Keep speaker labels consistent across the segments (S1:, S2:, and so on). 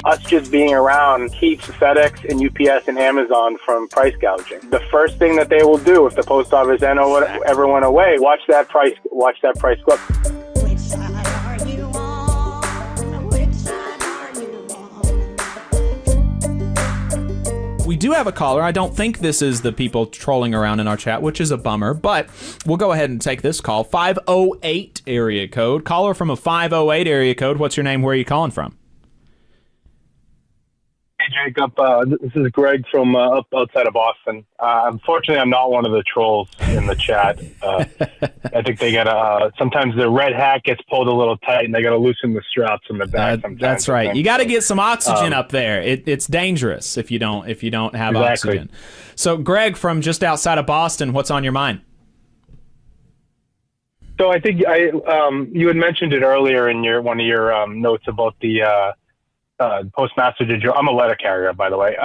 S1: us just being around keeps FedEx and UPS and Amazon from price gouging. The first thing that they will do if the post office ever went away, watch that price go up.
S2: Which side are you on? Which side are you on?
S3: We do have a caller. I don't think this is the people trolling around in our chat, which is a bummer, but we'll go ahead and take this call. 508 area code. Caller from a 508 area code. What's your name? Where are you calling from?
S1: Hey, Jacob. This is Greg from up outside of Boston. Unfortunately, I'm not one of the trolls in the chat. I think they got sometimes the red hat gets pulled a little tight, and they got to loosen the straps in the back.
S3: That's right. You got to get some oxygen up there. It's dangerous if you don't have oxygen. So, Greg from just outside of Boston, what's on your mind?
S1: So, I think you had mentioned it earlier in one of your notes about the. Postmaster DeJoy. I'm a letter carrier, by the way.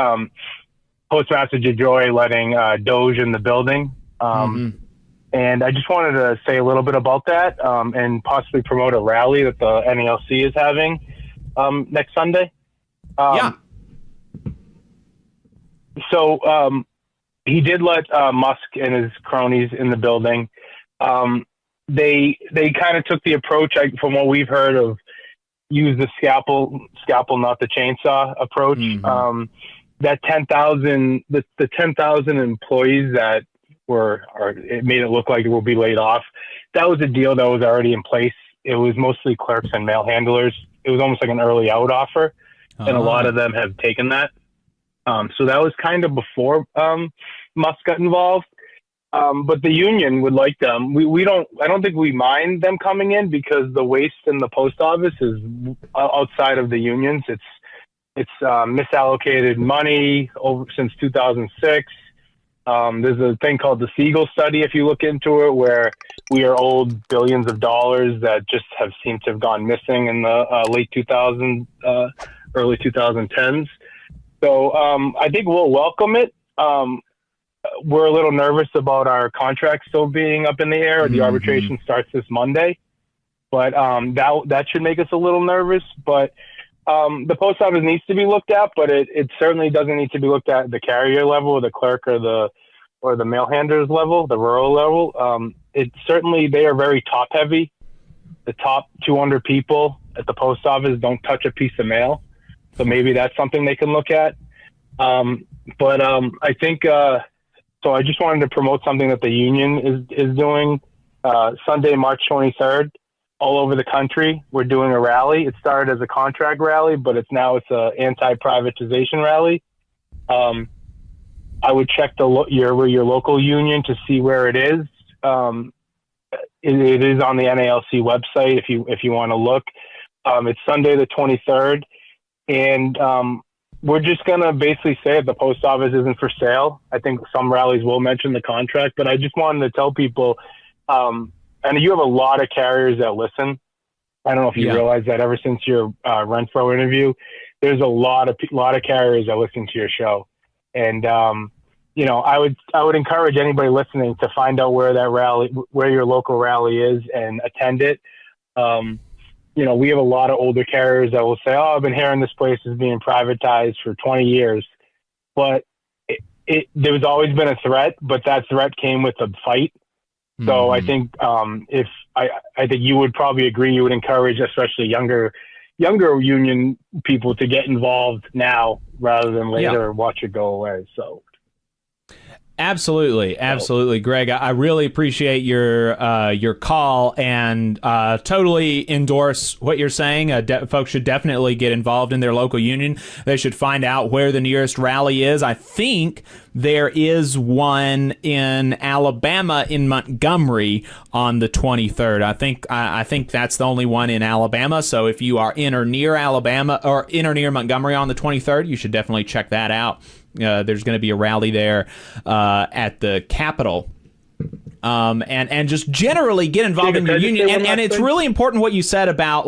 S1: Postmaster DeJoy letting DOGE in the building. And I just wanted to say a little bit about that and possibly promote a rally that the NALC is having next Sunday.
S3: Yeah.
S1: So he did let Musk and his cronies in the building. They kind of took the approach, from what we've heard, of use the scalpel, not the chainsaw approach. That 10,000, the 10,000 employees that it made it look like it will be laid off. That was a deal that was already in place. It was mostly clerks and mail handlers. It was almost like an early out offer, and a lot of them have taken that. So that was kind of before Musk got involved. But the union would like them. I don't think we mind them coming in because the waste in the post office is outside of the unions. It's misallocated money since 2006. There's a thing called the Siegel study, if you look into it, where we are owed billions of dollars that just seemed to have gone missing in the late 2000s, early 2010s. So I think we'll welcome it. We're a little nervous about our contract still being up in the air. The arbitration starts this Monday, but that should make us a little nervous. But the post office needs to be looked at, but it certainly doesn't need to be looked at the carrier level, or the clerk, or the mail handlers level, the rural level. They are very top heavy. The top 200 people at the post office don't touch a piece of mail, so maybe that's something they can look at. But I think. So I just wanted to promote something that the union is doing. Sunday, March 23rd, all over the country, we're doing a rally. It started as a contract rally, but it's an anti-privatization rally. I would check your local union to see where it is. It is on the NALC website if you want to look. It's Sunday the 23rd, and we're just going to basically say if the post office isn't for sale. I think some rallies will mention the contract, but I just wanted to tell people, and you have a lot of carriers that listen. I don't know if you realize that ever since your Renfro interview, there's a lot of carriers that listen to your show. And, I would encourage anybody listening to find out where your local rally is and attend it. We have a lot of older carriers that will say, "Oh, I've been hearing this place is being privatized for 20 years." But there's always been a threat, but that threat came with a fight. So I think I think you would probably agree, you would encourage especially younger union people to get involved now rather than later watch it go away. So.
S3: Absolutely, Greg. I really appreciate your call and totally endorse what you're saying. Folks should definitely get involved in their local union. They should find out where the nearest rally is. I think there is one in Alabama, in Montgomery, on the 23rd. I think that's the only one in Alabama. So if you are in or near Alabama or in or near Montgomery on the 23rd, you should definitely check that out. There's going to be a rally there at the Capitol. And just generally get involved in your union. And it's really important what you said about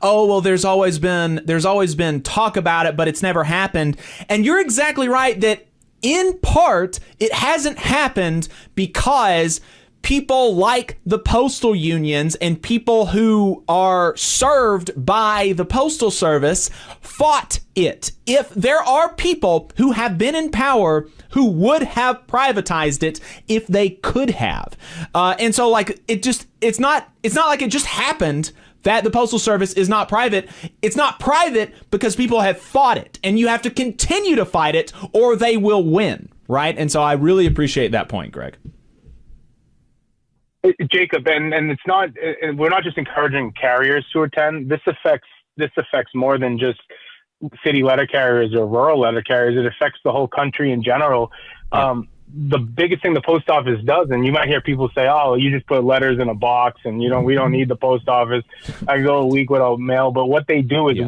S3: there's always been talk about it, but it's never happened. And you're exactly right that in part it hasn't happened because people like the postal unions and people who are served by the Postal Service fought it. If there are people who have been in power who would have privatized it if they could have. And so like it's not like it just happened that the Postal Service is not private. It's not private because people have fought it, and you have to continue to fight it or they will win, right? And so I really appreciate that point, Greg.
S1: Jacob, and it's not, we're not just encouraging carriers to attend. This affects more than just city letter carriers or rural letter carriers. It affects the whole country in general. Yeah. The biggest thing the post office does, and you might hear people say, "Oh, you just put letters in a box, and we don't need the post office. I can go a week without mail." But what they do is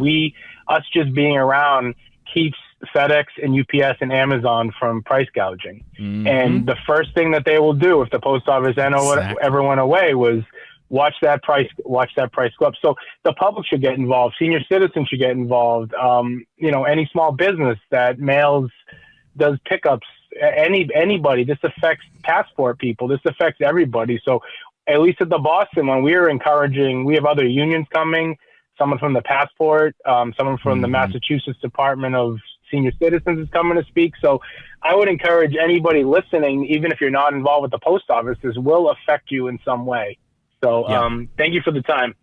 S1: us just being around keeps FedEx and UPS and Amazon from price gouging. Mm-hmm. And the first thing that they will do if the post office ever went away was watch that price go up. So the public should get involved. Senior citizens should get involved. Any small business that does pickups, anybody. This affects passport people. This affects everybody. So at least at the Boston, when we have other unions coming, someone from the passport, someone from the Massachusetts Department of Senior Citizens is coming to speak. So I would encourage anybody listening, even if you're not involved with the post office, this will affect you in some way. So thank you for the time.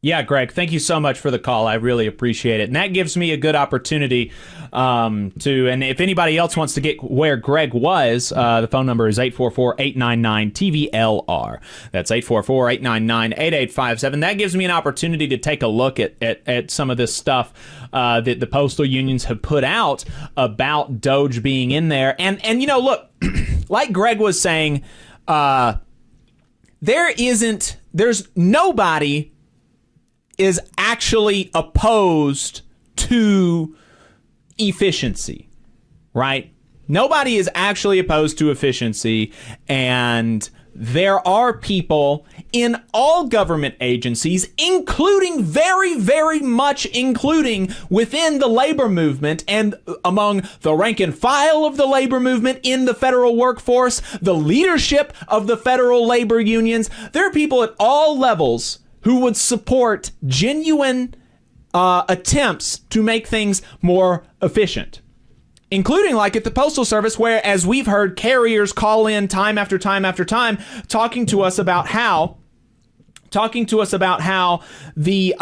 S3: Yeah, Greg, thank you so much for the call. I really appreciate it. And that gives me a good opportunity and if anybody else wants to get where Greg was, the phone number is 844-899-TVLR. That's 844-899-8857. That gives me an opportunity to take a look at some of this stuff that the postal unions have put out about DOGE being in there. And look, like Greg was saying, there's nobody is actually opposed to efficiency, right? Nobody is actually opposed to efficiency, and there are people in all government agencies, including very, very much including within the labor movement and among the rank and file of the labor movement in the federal workforce, the leadership of the federal labor unions. There are people at all levels who would support genuine attempts to make things more efficient, including like at the Postal Service, where, as we've heard, carriers call in time after time after time, talking to us about how the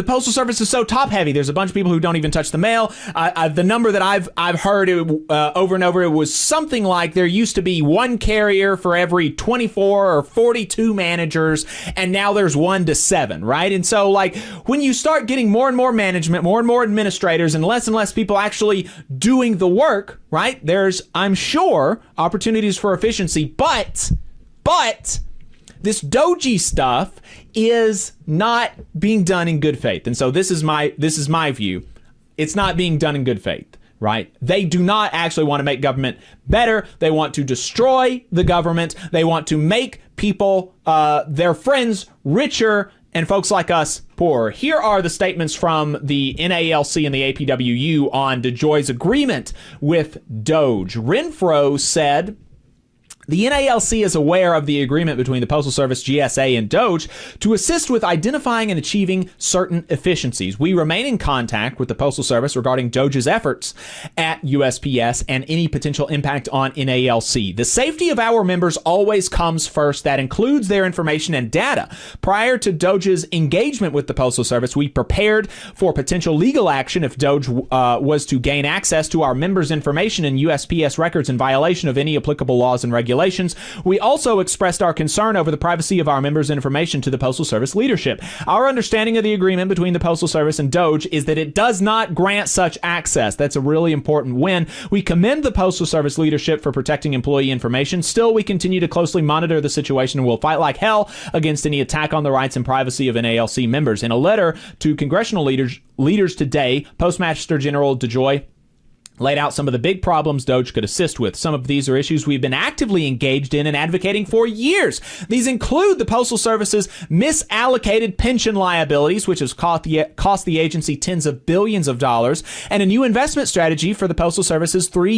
S3: Postal Service is so top heavy. There's a bunch of people who don't even touch the mail. The number that I've heard over and over, it was something like there used to be one carrier for every 24 or 42 managers, and now there's 1 to 7, right? And so like when you start getting more and more management, more and more administrators, and less people actually doing the work, right? There's, I'm sure, opportunities for efficiency, but this DOGE stuff is not being done in good faith. And so this is my view. It's not being done in good faith, right? They do not actually want to make government better. They want to destroy the government. They want to make people, their friends, richer, and folks like us poorer. Here are the statements from the NALC and the APWU on DeJoy's agreement with DOGE. Renfro said, the NALC is aware of the agreement between the Postal Service, GSA, and DOGE to assist with identifying and achieving certain efficiencies. We remain in contact with the Postal Service regarding DOGE's efforts at USPS and any potential impact on NALC. The safety of our members always comes first. That includes their information and data. Prior to DOGE's engagement with the Postal Service, we prepared for potential legal action if DOGE was to gain access to our members' information and USPS records in violation of any applicable laws and regulations. We also expressed our concern over the privacy of our members' information to the Postal Service leadership. Our understanding of the agreement between the Postal Service and DOGE is that it does not grant such access. That's a really important win. We commend the Postal Service leadership for protecting employee information. Still, we continue to closely monitor the situation and will fight like hell against any attack on the rights and privacy of NALC members. In a letter to congressional leaders today, Postmaster General DeJoy laid out some of the big problems DOGE could assist with. Some of these are issues we've been actively engaged in and advocating for years. These include the Postal Service's misallocated pension liabilities, which has cost the agency tens of billions of dollars, and a new investment strategy for the Postal Service's 3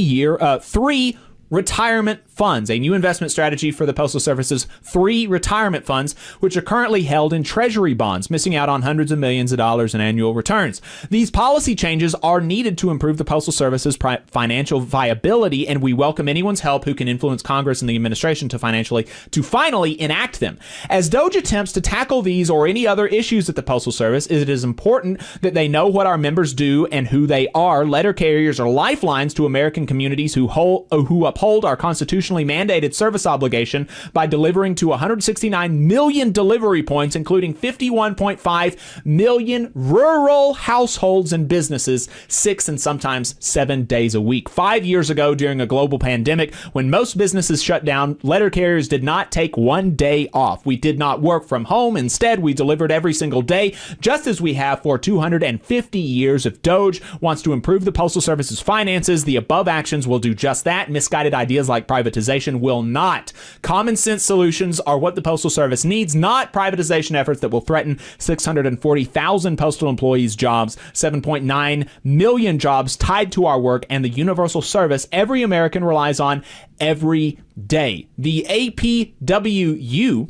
S3: retirement funds, a new investment strategy for the Postal Service's 3 retirement funds, which are currently held in treasury bonds, missing out on hundreds of millions of dollars in annual returns. These policy changes are needed to improve the Postal Service's financial viability, and we welcome anyone's help who can influence Congress and the administration to finally enact them. As DOGE attempts to tackle these or any other issues at the Postal Service, it is important that they know what our members do and who they are. Letter carriers are lifelines to American communities who uphold our constitutionally mandated service obligation by delivering to 169 million delivery points, including 51.5 million rural households and businesses, 6 and sometimes 7 days a week. 5 years ago, during a global pandemic, when most businesses shut down, letter carriers did not take one day off. We did not work from home. Instead, we delivered every single day, just as we have for 250 years. If DOGE wants to improve the Postal Service's finances, the above actions will do just that. Misguided ideas like privatization will not. Common sense solutions are what the Postal Service needs, not privatization efforts that will threaten 640,000 postal employees' jobs, 7.9 million jobs tied to our work, and the universal service every American relies on every day. The APWU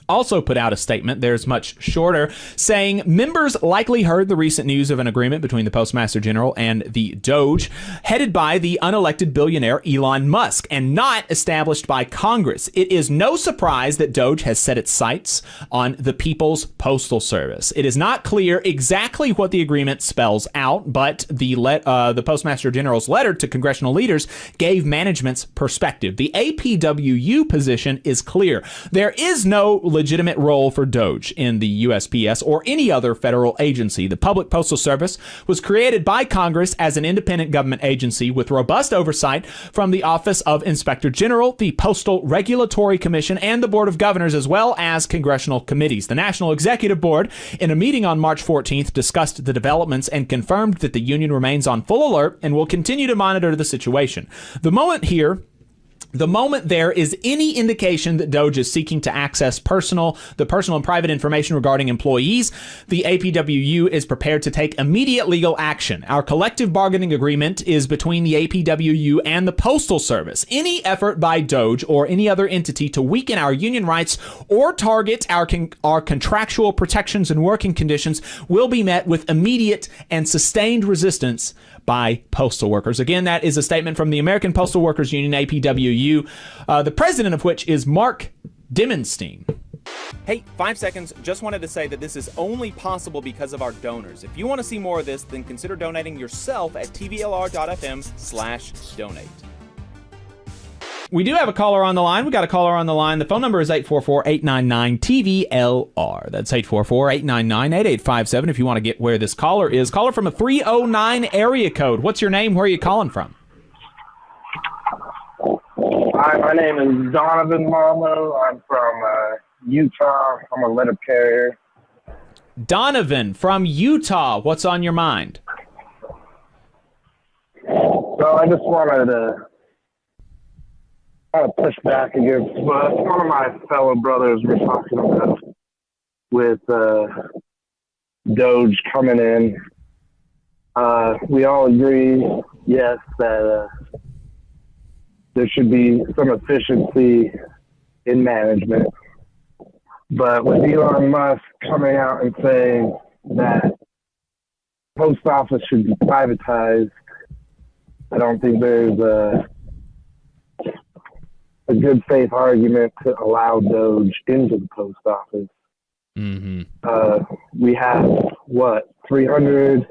S3: also put out a statement, there's much shorter, saying members likely heard the recent news of an agreement between the Postmaster General and the DOGE, headed by the unelected billionaire Elon Musk, and not established by Congress. It is no surprise that DOGE has set its sights on the People's Postal Service. It is not clear exactly what the agreement spells out, but the Postmaster General's letter to congressional leaders gave management's perspective. The APWU position is clear. There is no legitimate role for DOGE in the USPS or any other federal agency. The Public Postal Service was created by Congress as an independent government agency with robust oversight from the Office of Inspector General, the Postal Regulatory Commission, and the Board of Governors, as well as congressional committees. The National Executive Board, in a meeting on March 14th, discussed the developments and confirmed that the union remains on full alert and will continue to monitor the situation. The moment there is any indication that DOGE is seeking to access the personal and private information regarding employees, the APWU is prepared to take immediate legal action. Our collective bargaining agreement is between the APWU and the Postal Service. Any effort by DOGE or any other entity to weaken our union rights or target our contractual protections and working conditions will be met with immediate and sustained resistance by postal workers. Again, that is a statement from the American Postal Workers Union, APWU, the president of which is Mark Dimenstein. Hey, 5 seconds. Just wanted to say that this is only possible because of our donors. If you want to see more of this, then consider donating yourself at tvlr.fm/donate. We do have a caller on the line. We got a caller on the line. The phone number is 844-899-TVLR. That's 844-899-8857 if you want to get where this caller is. Caller from a 309 area code. What's your name? Where are you calling from?
S4: Hi, my name is Donovan Marlowe. I'm from Utah. I'm a letter carrier.
S3: Donovan from Utah. What's on your mind?
S4: So I just wanted to kind of push back against what one of my fellow brothers were talking about with DOGE coming in. We all agree, yes, that there should be some efficiency in management. But with Elon Musk coming out and saying that post office should be privatized, I don't think there's a good faith argument to allow DOGE into the post office.
S3: Mm-hmm.
S4: We have, $300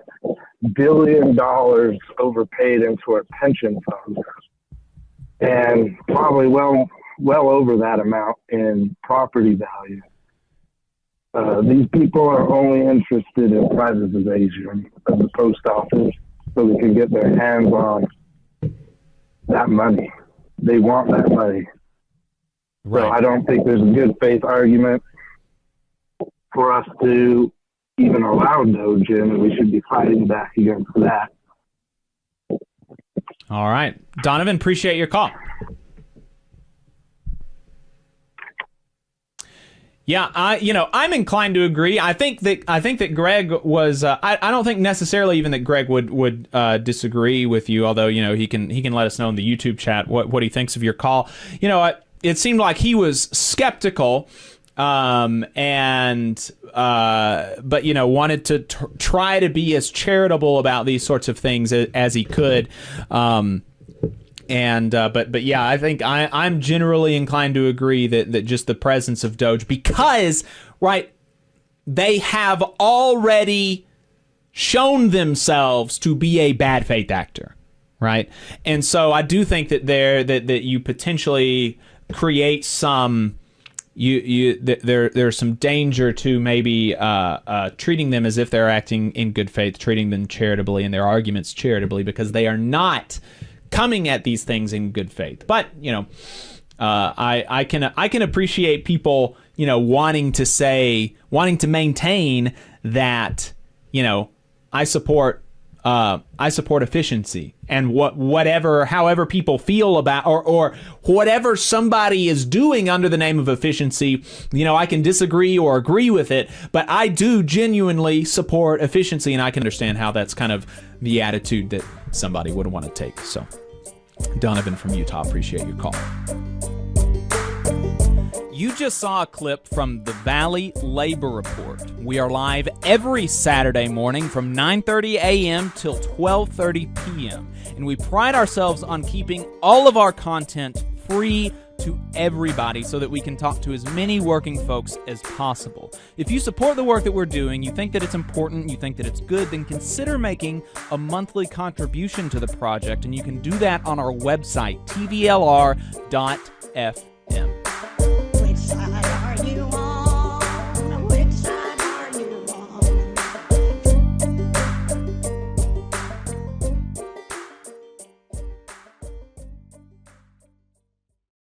S4: billion overpaid into our pension fund, and probably well over that amount in property value. These people are only interested in privatization of the post office so they can get their hands on that money. They want that money. Right. So I don't think there's a good faith argument for us to even allow DOGE in, and we should be fighting back against that.
S3: All right. Donovan, appreciate your call. Yeah, I'm inclined to agree. I think that Greg was. I don't think necessarily even that Greg would disagree with you. Although he can let us know in the YouTube chat what he thinks of your call. It seemed like he was skeptical, but wanted to try to be as charitable about these sorts of things as he could. But yeah, I think I'm generally inclined to agree that just the presence of DOGE, because right, they have already shown themselves to be a bad faith actor, right? And so I do think that that you potentially create some there's some danger to maybe treating them as if they're acting in good faith, treating them charitably and their arguments charitably, because they are not coming at these things in good faith. But I can appreciate people wanting to maintain that I support efficiency, and however people feel about or whatever somebody is doing under the name of efficiency. I can disagree or agree with it, but I do genuinely support efficiency, and I can understand how that's kind of the attitude that somebody would want to take. So, Donovan from Utah, appreciate your call. You just saw a clip from the Valley Labor Report. We are live every Saturday morning from 9:30 a.m. till 12:30 p.m. And we pride ourselves on keeping all of our content free to everybody so that we can talk to as many working folks as possible. If you support the work that we're doing, you think that it's important, you think that it's good, then consider making a monthly contribution to the project, and you can do that on our website, tvlr.fm.